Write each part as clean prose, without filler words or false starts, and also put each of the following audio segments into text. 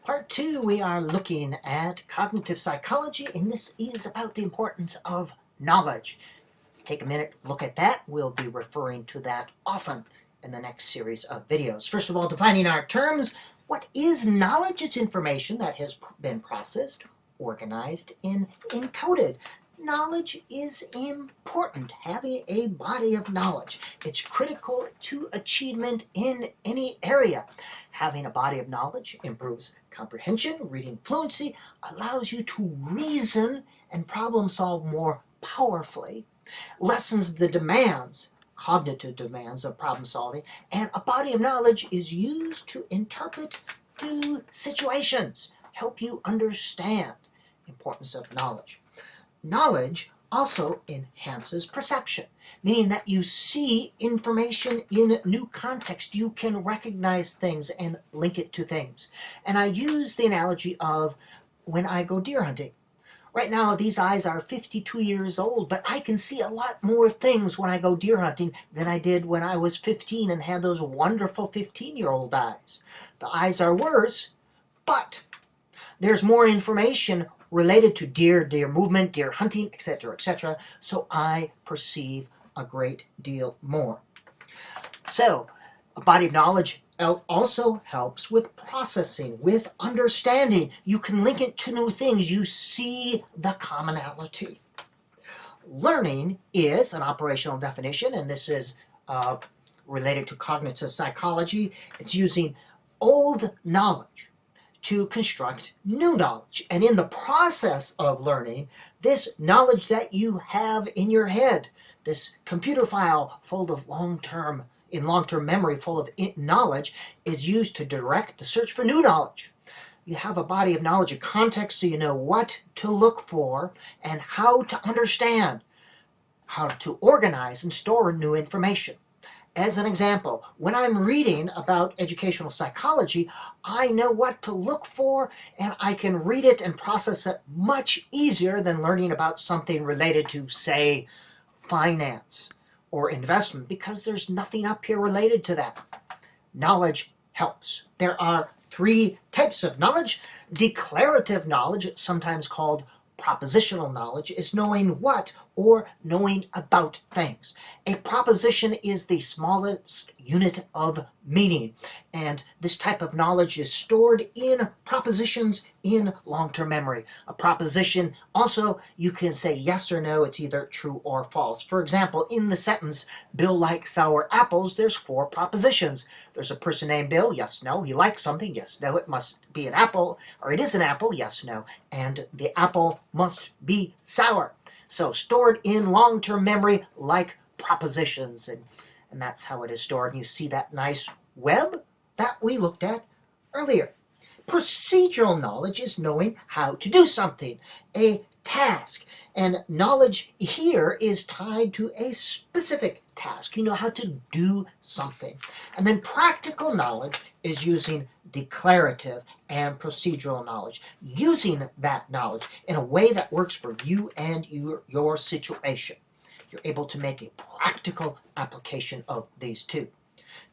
Part 2, we are looking at cognitive psychology, and this is about the importance of knowledge. Take a minute, look at that. We'll be referring to that often in the next series of videos. First of all, defining our terms. What is knowledge? It's information that has been processed, organized, and encoded. Knowledge is important, having a body of knowledge. It's critical to achievement in any area. Having a body of knowledge improves comprehension, reading fluency, allows you to reason and problem solve more powerfully, lessens the demands, cognitive demands of problem solving, and a body of knowledge is used to interpret new situations, help you understand the importance of knowledge. Knowledge also enhances perception, meaning that you see information in new context. You can recognize things and link it to things. And I use the analogy of when I go deer hunting. Right now, these eyes are 52 years old, but I can see a lot more things when I go deer hunting than I did when I was 15 and had those wonderful 15-year-old eyes. The eyes are worse, but there's more information related to deer movement, deer hunting, etc., so I perceive a great deal more. So, a body of knowledge also helps with processing, with understanding. You can link it to new things. You see the commonality. Learning is an operational definition, and this is related to cognitive psychology. It's using old knowledge to construct new knowledge. And in the process of learning, this knowledge that you have in your head, this computer file full of long-term memory full of knowledge, is used to direct the search for new knowledge. You have a body of knowledge, a context, so you know what to look for and how to understand, how to organize and store new information. As an example, when I'm reading about educational psychology, I know what to look for, and I can read it and process it much easier than learning about something related to, say, finance or investment, because there's nothing up here related to that. Knowledge helps. There are 3 types of knowledge. Declarative knowledge, sometimes called propositional knowledge, is knowing what or knowing about things. A proposition is the smallest unit of meaning, and this type of knowledge is stored in propositions in long-term memory. A proposition also, you can say yes or no, it's either true or false. For example, in the sentence, Bill likes sour apples, there's 4 propositions. There's a person named Bill, yes, no. He likes something, yes, no. It must be an apple, or it is an apple, yes, no. And the apple must be sour. So stored in long-term memory like propositions, and that's how it is stored. And you see that nice web that we looked at earlier. Procedural knowledge is knowing how to do something, a task. And knowledge here is tied to a specific task. You know how to do something. And then practical knowledge is using declarative and procedural knowledge, using that knowledge in a way that works for you and your situation. You're able to make a practical application of these 2.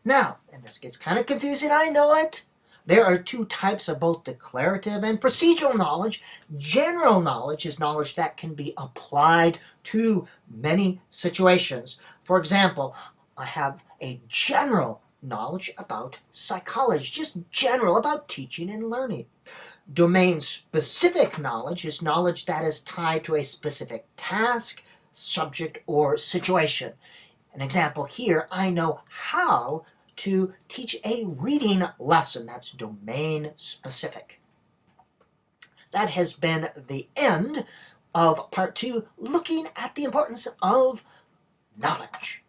Now, and this gets kind of confusing, I know it, there are 2 types of both declarative and procedural knowledge. General knowledge is knowledge that can be applied to many situations. For example, I have a general knowledge about psychology, just general about teaching and learning. Domain-specific knowledge is knowledge that is tied to a specific task, subject, or situation. An example here, I know how to teach a reading lesson. That's domain-specific. That has been the end of part 2, looking at the importance of knowledge.